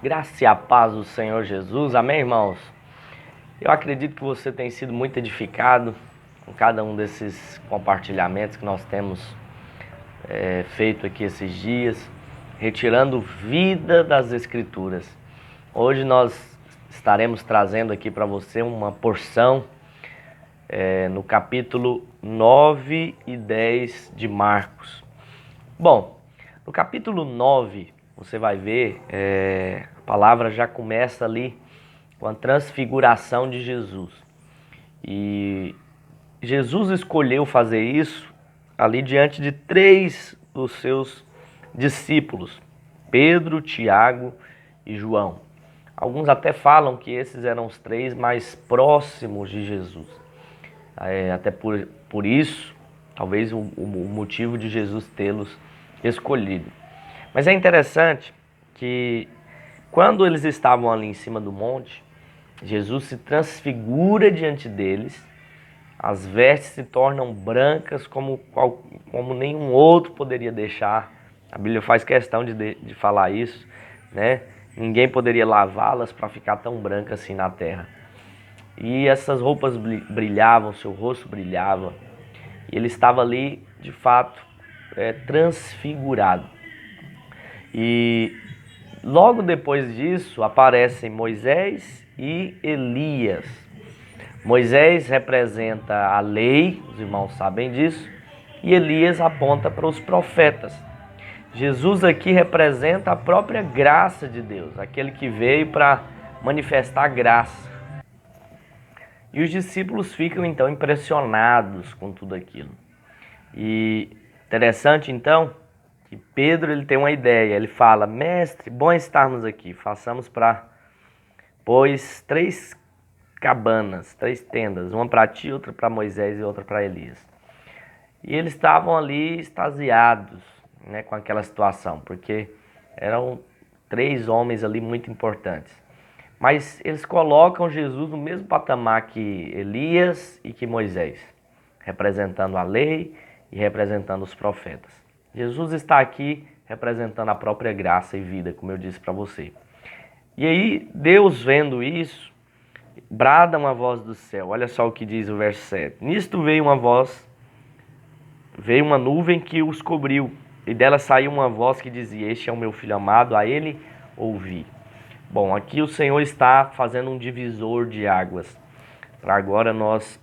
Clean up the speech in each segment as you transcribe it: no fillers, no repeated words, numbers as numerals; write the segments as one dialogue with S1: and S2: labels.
S1: Graça e a paz do Senhor Jesus, amém, irmãos? Eu acredito que você tem sido muito edificado com cada um desses compartilhamentos que nós temos feito aqui esses dias, retirando vida das Escrituras. Hoje nós estaremos trazendo aqui para você uma porção no capítulo 9 e 10 de Marcos. Bom, no capítulo 9, você vai ver, a palavra já começa ali com a transfiguração de Jesus. E Jesus escolheu fazer isso ali diante de três dos seus discípulos, Pedro, Tiago e João. Alguns até falam que esses eram os três mais próximos de Jesus. Até por isso, talvez o motivo de Jesus tê-los escolhido. Mas é interessante que quando eles estavam ali em cima do monte, Jesus se transfigura diante deles, as vestes se tornam brancas como nenhum outro poderia deixar. A Bíblia faz questão de falar isso, né? Ninguém poderia lavá-las para ficar tão branca assim na terra. E essas roupas brilhavam, seu rosto brilhava. E ele estava ali, de fato, transfigurado. E logo depois disso aparecem Moisés e Elias. Moisés representa a lei, os irmãos sabem disso, e Elias aponta para os profetas. Jesus aqui representa a própria graça de Deus, aquele que veio para manifestar graça. E os discípulos ficam então impressionados com tudo aquilo. E interessante então que Pedro ele tem uma ideia, ele fala: mestre, bom estarmos aqui, façamos pois três cabanas, três tendas, uma para ti, outra para Moisés e outra para Elias. E eles estavam ali extasiados, né, com aquela situação, porque eram três homens ali muito importantes. Mas eles colocam Jesus no mesmo patamar que Elias e que Moisés, representando a lei e representando os profetas. Jesus está aqui representando a própria graça e vida, como eu disse para você. E aí, Deus vendo isso, brada uma voz do céu. Olha só o que diz o verso 7. Nisto veio uma nuvem que os cobriu, e dela saiu uma voz que dizia: este é o meu filho amado, a ele ouvi. Bom, aqui o Senhor está fazendo um divisor de águas, para agora nós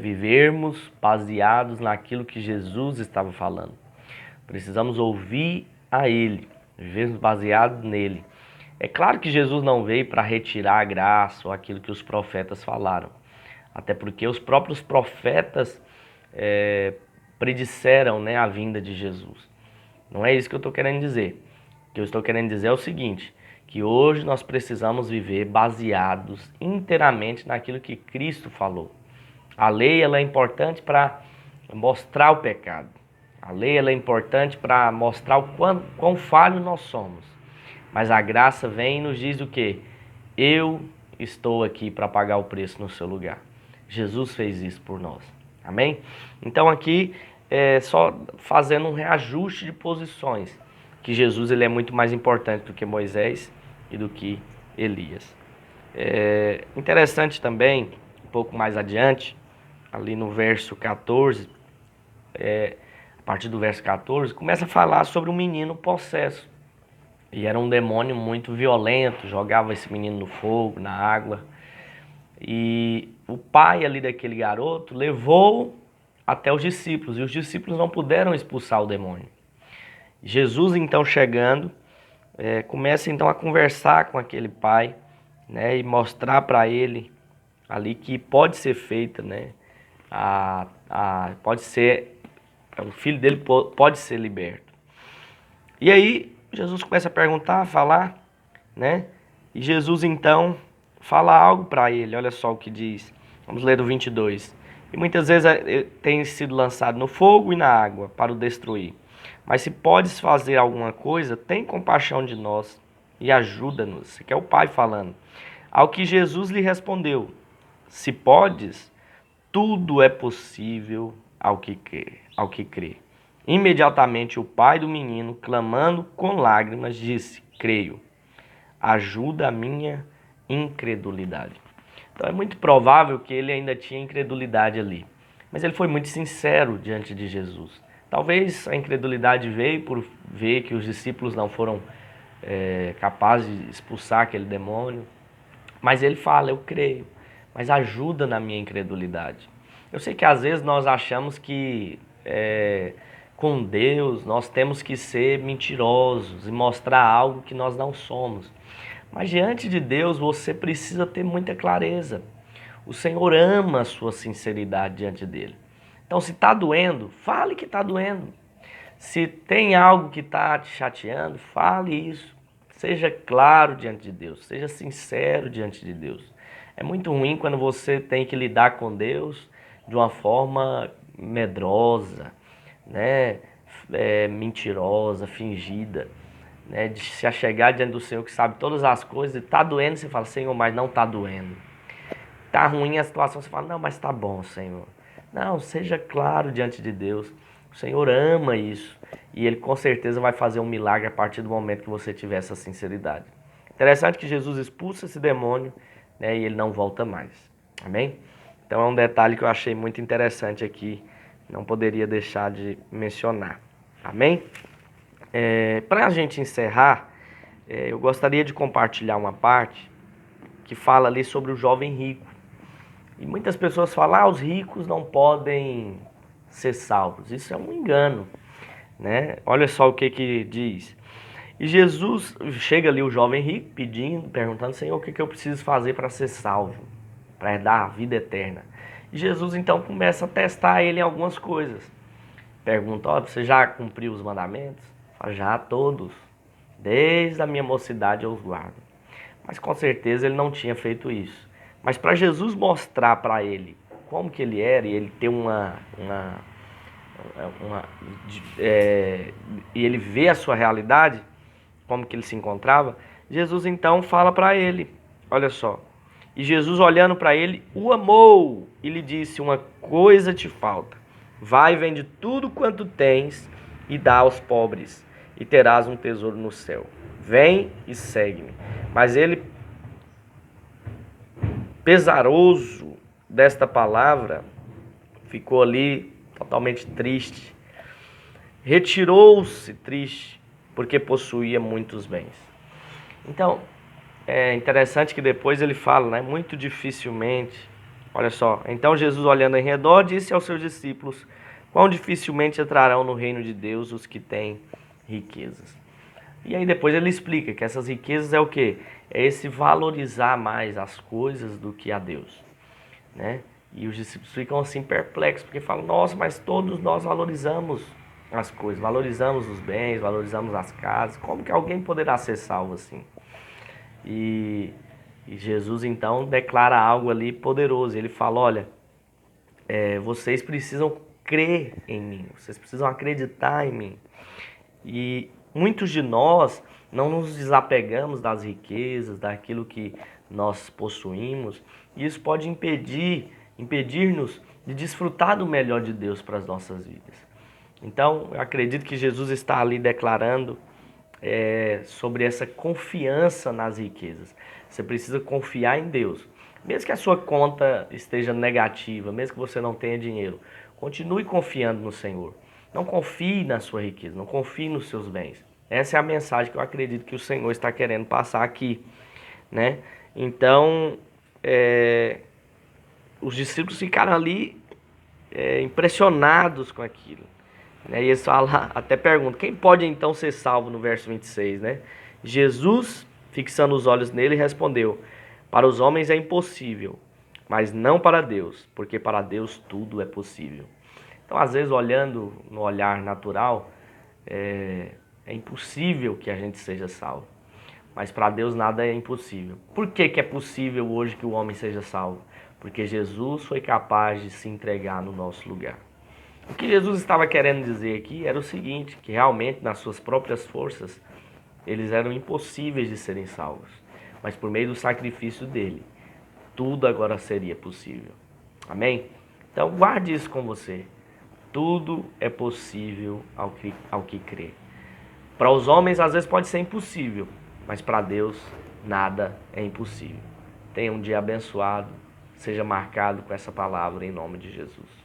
S1: vivermos baseados naquilo que Jesus estava falando. Precisamos ouvir a Ele, vivermos baseados nele. É claro que Jesus não veio para retirar a graça ou aquilo que os profetas falaram. Até porque os próprios profetas predisseram, né, a vinda de Jesus. Não é isso que eu estou querendo dizer. O que eu estou querendo dizer é o seguinte, que hoje nós precisamos viver baseados inteiramente naquilo que Cristo falou. A lei ela é importante para mostrar o pecado. A lei ela é importante para mostrar o quão falho nós somos. Mas a graça vem e nos diz o quê? Eu estou aqui para pagar o preço no seu lugar. Jesus fez isso por nós. Amém? Então aqui é só fazendo um reajuste de posições. Que Jesus ele é muito mais importante do que Moisés e do que Elias. Interessante também, um pouco mais adiante, ali no verso 14, a partir do verso 14, começa a falar sobre um menino possesso. E era um demônio muito violento, jogava esse menino no fogo, na água. E o pai ali daquele garoto levou até os discípulos, e os discípulos não puderam expulsar o demônio. Jesus então chegando, começa então a conversar com aquele pai, né, e mostrar para ele ali que pode ser feita, né, pode ser, o filho dele pode ser liberto. E aí Jesus começa a perguntar, a falar, né, e Jesus então fala algo para ele, olha só o que diz, vamos ler do 22. E muitas vezes tem sido lançado no fogo e na água para o destruir. Mas se podes fazer alguma coisa, tem compaixão de nós e ajuda-nos. Isso aqui é o pai falando. Ao que Jesus lhe respondeu: se podes, tudo é possível ao que crê. Imediatamente o pai do menino, clamando com lágrimas, disse: creio, ajuda a minha incredulidade. Então é muito provável que ele ainda tinha incredulidade ali. Mas ele foi muito sincero diante de Jesus. Talvez a incredulidade veio por ver que os discípulos não foram capazes de expulsar aquele demônio. Mas ele fala, eu creio, mas ajuda na minha incredulidade. Eu sei que às vezes nós achamos que com Deus nós temos que ser mentirosos e mostrar algo que nós não somos. Mas diante de Deus você precisa ter muita clareza. O Senhor ama a sua sinceridade diante dele. Então se está doendo, fale que está doendo. Se tem algo que está te chateando, fale isso. Seja claro diante de Deus, seja sincero diante de Deus. É muito ruim quando você tem que lidar com Deus de uma forma medrosa, né? Mentirosa, fingida, né? De se achegar diante do Senhor que sabe todas as coisas, está doendo, você fala, Senhor, mas não está doendo. Está ruim a situação, você fala, não, mas está bom, Senhor. Não, seja claro diante de Deus. O Senhor ama isso e Ele com certeza vai fazer um milagre a partir do momento que você tiver essa sinceridade. Interessante que Jesus expulsa esse demônio, né, e ele não volta mais. Amém? Então é um detalhe que eu achei muito interessante aqui, não poderia deixar de mencionar. Amém? Para a gente encerrar, eu gostaria de compartilhar uma parte que fala ali sobre o jovem rico. E muitas pessoas falam, os ricos não podem ser salvos. Isso é um engano, né? Olha só o que diz. E Jesus, chega ali o jovem rico pedindo, perguntando, Senhor, o que eu preciso fazer para ser salvo, para herdar a vida eterna? E Jesus então começa a testar ele em algumas coisas. Pergunta, você já cumpriu os mandamentos? Fala, já todos, desde a minha mocidade eu os guardo. Mas com certeza ele não tinha feito isso. Mas para Jesus mostrar para ele como que ele era e ele ter e ele ver a sua realidade, como que ele se encontrava, Jesus então fala para ele, olha só. E Jesus olhando para ele, o amou e lhe disse, uma coisa te falta. Vai e vende tudo quanto tens e dá aos pobres e terás um tesouro no céu. Vem e segue-me. Mas ele, pesaroso desta palavra, ficou ali totalmente triste. Retirou-se triste, porque possuía muitos bens. Então, é interessante que depois ele fala, né? Muito dificilmente. Olha só. Então Jesus, olhando em redor, disse aos seus discípulos, quão dificilmente entrarão no reino de Deus os que têm riquezas. E aí depois ele explica que essas riquezas é o quê? É esse valorizar mais as coisas do que a Deus, né? E os discípulos ficam assim perplexos, porque falam, nossa, mas todos nós valorizamos as coisas, valorizamos os bens, valorizamos as casas, como que alguém poderá ser salvo assim? E Jesus então declara algo ali poderoso, ele fala, olha, vocês precisam crer em mim, vocês precisam acreditar em mim. E muitos de nós não nos desapegamos das riquezas, daquilo que nós possuímos, e isso pode impedir-nos de desfrutar do melhor de Deus para as nossas vidas. Então, eu acredito que Jesus está ali declarando sobre essa confiança nas riquezas. Você precisa confiar em Deus. Mesmo que a sua conta esteja negativa, mesmo que você não tenha dinheiro, continue confiando no Senhor. Não confie na sua riqueza, não confie nos seus bens. Essa é a mensagem que eu acredito que o Senhor está querendo passar aqui, né? Então, os discípulos ficaram ali impressionados com aquilo. Né? E eles falam, até perguntam, quem pode então ser salvo no verso 26, né? Jesus, fixando os olhos nele, respondeu, para os homens é impossível, mas não para Deus, porque para Deus tudo é possível. Então, às vezes, olhando no olhar natural, é impossível que a gente seja salvo. Mas para Deus nada é impossível. Por que é possível hoje que o homem seja salvo? Porque Jesus foi capaz de se entregar no nosso lugar. O que Jesus estava querendo dizer aqui era o seguinte, que realmente nas suas próprias forças, eles eram impossíveis de serem salvos. Mas por meio do sacrifício dele, tudo agora seria possível. Amém? Então guarde isso com você. Tudo é possível ao que crê. Para os homens às vezes pode ser impossível, mas para Deus nada é impossível. Tenha um dia abençoado, seja marcado com essa palavra em nome de Jesus.